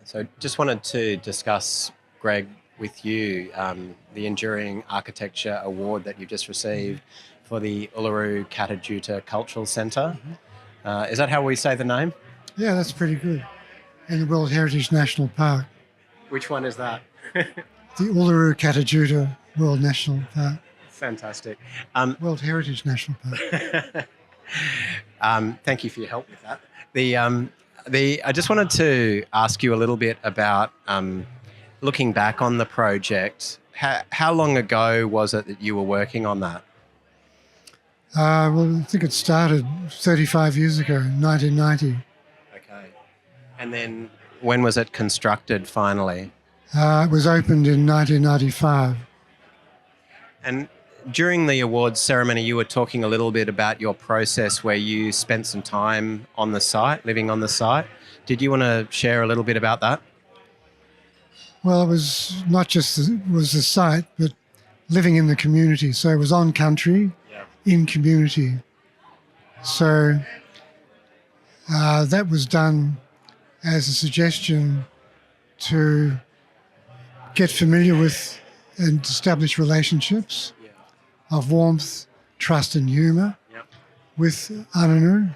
So just wanted to discuss, Greg, with you the Enduring Architecture Award that you've just received for the Uluru Kata Tjuta Cultural Centre. Is that how we say the name? Yeah, that's pretty good. In the World Heritage National Park, Which one is that? the Uluru Kata Tjuta World National Park, Fantastic. World Heritage National Park. Thank you for your help with that. I just wanted to ask you a little bit about looking back on the project. How long ago was it that you were working on that? Well, I think it started 35 years ago, 1990. Okay. And then when was it constructed finally? It was opened in 1995. And during the awards ceremony, you were talking a little bit about your process where you spent some time on the site, living on the site. Did you want to share a little bit about that? Well, it was not just the site, but living in the community. So it was on country, in community. So that was done as a suggestion to get familiar with and establish relationships of warmth, trust and humour with Anangu,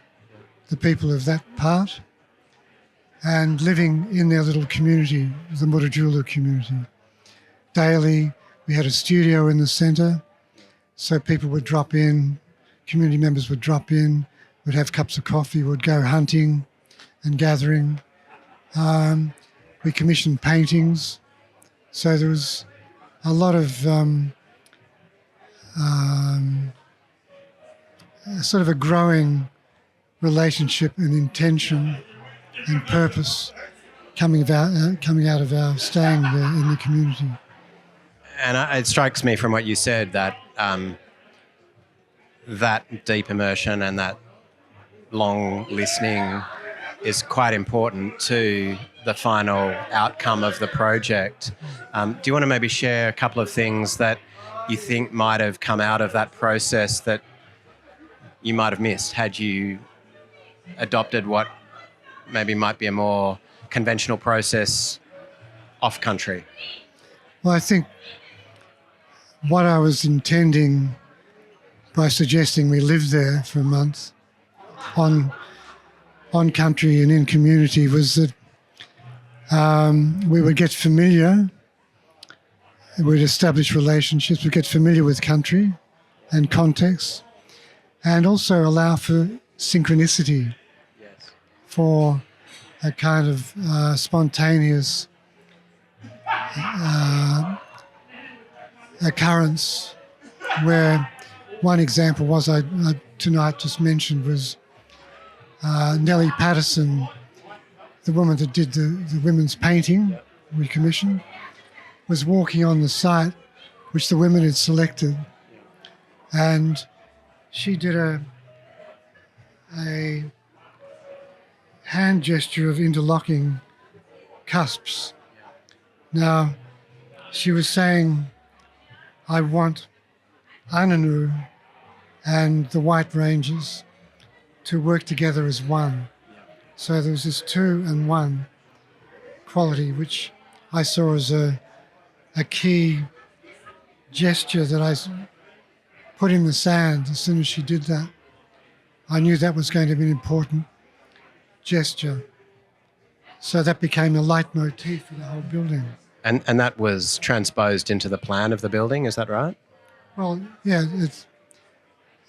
the people of that part, and living in their little community, the Murajulu community. Daily, we had a studio in the centre, so people would drop in, community members would drop in, would have cups of coffee, would go hunting and gathering. We commissioned paintings, so there was a lot of sort of a growing relationship and intention and purpose coming out of our staying there in the community. And it strikes me from what you said that that deep immersion and that long listening is quite important to the final outcome of the project. Do you want to maybe share a couple of things that you think might have come out of that process that you might have missed had you adopted what maybe might be a more conventional process off country? Well, I think what I was intending by suggesting we live there for a month on country and in community was that we would get familiar, we'd establish relationships, we'd get familiar with country and context, and also allow for synchronicity, for a kind of spontaneous occurrence, where one example was I tonight just mentioned was Nellie Patterson, the woman that did the women's painting we commissioned, was walking on the site which the women had selected, and she did a hand gesture of interlocking cusps. Now, she was saying, I want Anangu and the White Rangers to work together as one. So there was this two and one quality, which I saw as a key gesture that I put in the sand as soon as she did that. I knew that was going to be an important gesture. So that became a leitmotif for the whole building. And that was transposed into the plan of the building, is that right? Well, yeah,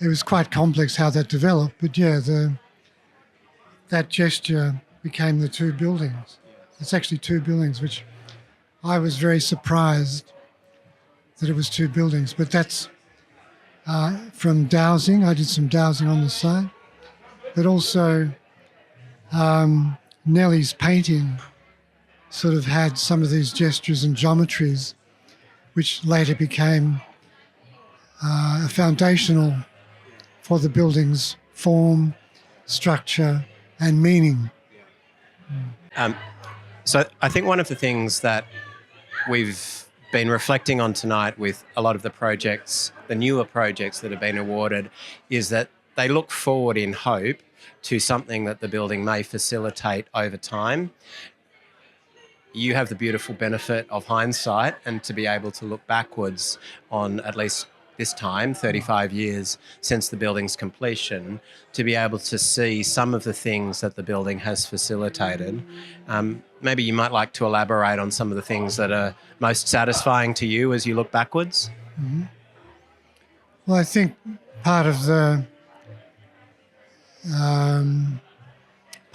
it was quite complex how that developed, but yeah, that gesture became the two buildings. It's actually two buildings, which I was very surprised that it was two buildings, but that's from dowsing. I did some dowsing on the site, but also Nellie's painting sort of had some of these gestures and geometries, which later became foundational for the building's form, structure, and meaning. So I think one of the things that we've been reflecting on tonight with a lot of the projects, the newer projects that have been awarded, is that they look forward in hope to something that the building may facilitate over time. you have the beautiful benefit of hindsight and to be able to look backwards on at least this time, 35 years since the building's completion, to be able to see some of the things that the building has facilitated. Maybe you might like to elaborate on some of the things that are most satisfying to you as you look backwards. Well, I think part of the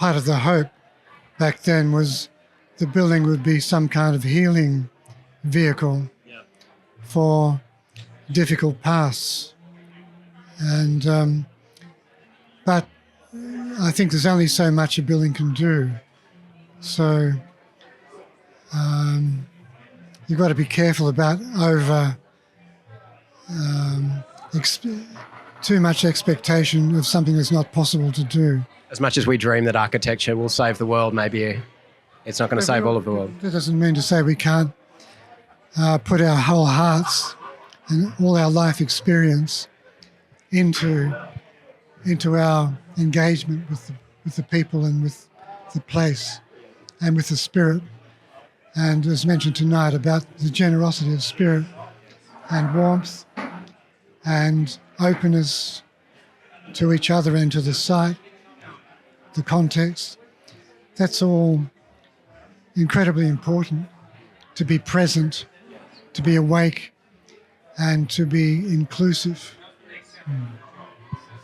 hope back then was the building would be some kind of healing vehicle for difficult pasts. And but I think there's only so much a building can do. So you've got to be careful about too much expectation of something that's not possible to do. As much as we dream that architecture will save the world, maybe it's not going to save all of the world. That doesn't mean to say we can't put our whole hearts and all our life experience into our engagement with the people and with the place and with the spirit. And as mentioned tonight, about the generosity of spirit and warmth and openness to each other and to the site, the context. That's all incredibly important, to be present, to be awake, and to be inclusive.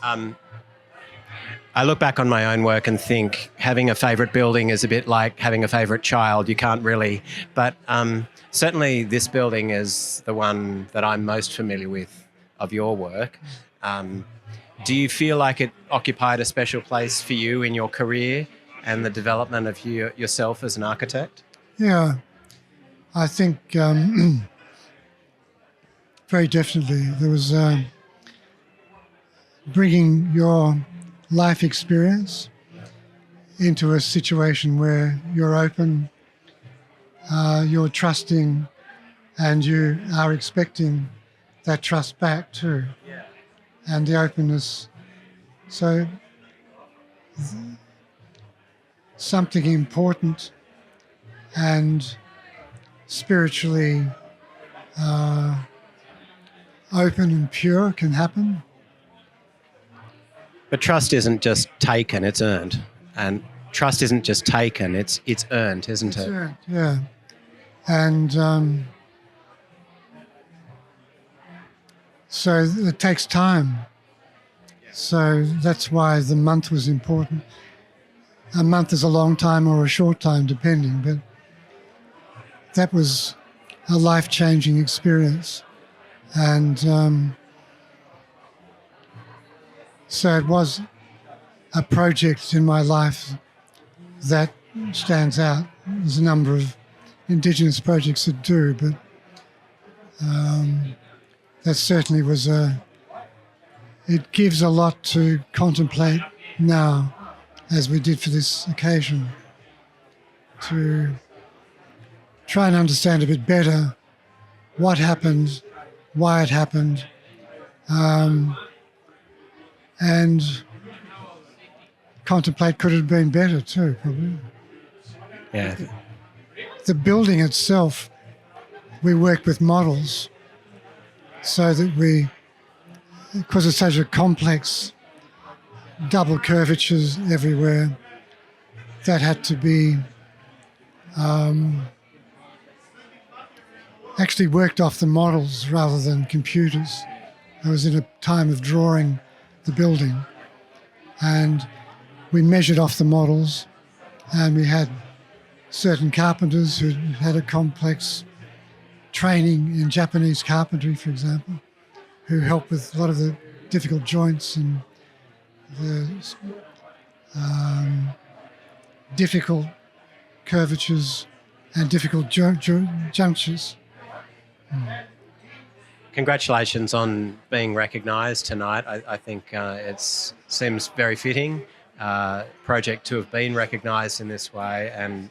I look back on my own work and think having a favourite building is a bit like having a favourite child. You can't really, but certainly this building is the one that I'm most familiar with of your work. Do you feel like it occupied a special place for you in your career and the development of yourself as an architect? Yeah, I think very definitely. There was bringing your life experience into a situation where you're open, you're trusting, and you are expecting that trust back too, and the openness. So something important and spiritually open and pure can happen. But trust isn't just taken, it's earned. And trust isn't just taken, it's earned, isn't it? It's earned, yeah. And so it takes time. So that's why the month was important. A month is a long time or a short time, depending, but that was a life-changing experience. And so it was a project in my life that stands out. There's a number of Indigenous projects that do, but that certainly was it gives a lot to contemplate now, as we did for this occasion, to try and understand a bit better what happened, why it happened, and contemplate could it have been better too, probably. Yeah. The building itself, we worked with models so that because it's such a complex, double curvatures everywhere, that had to be actually worked off the models rather than computers. I was in a time of drawing the building, and we measured off the models, and we had certain carpenters who had a complex training in Japanese carpentry, for example, who helped with a lot of the difficult joints and the difficult curvatures and difficult junctures. Congratulations on being recognised tonight. I think it seems very fitting project to have been recognised in this way, and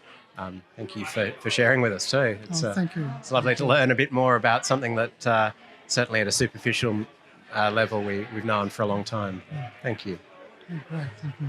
thank you for sharing with us too. Thank you. It's lovely to learn a bit more about something that certainly at a superficial level we've known for a long time. Thank you. Great, thank you.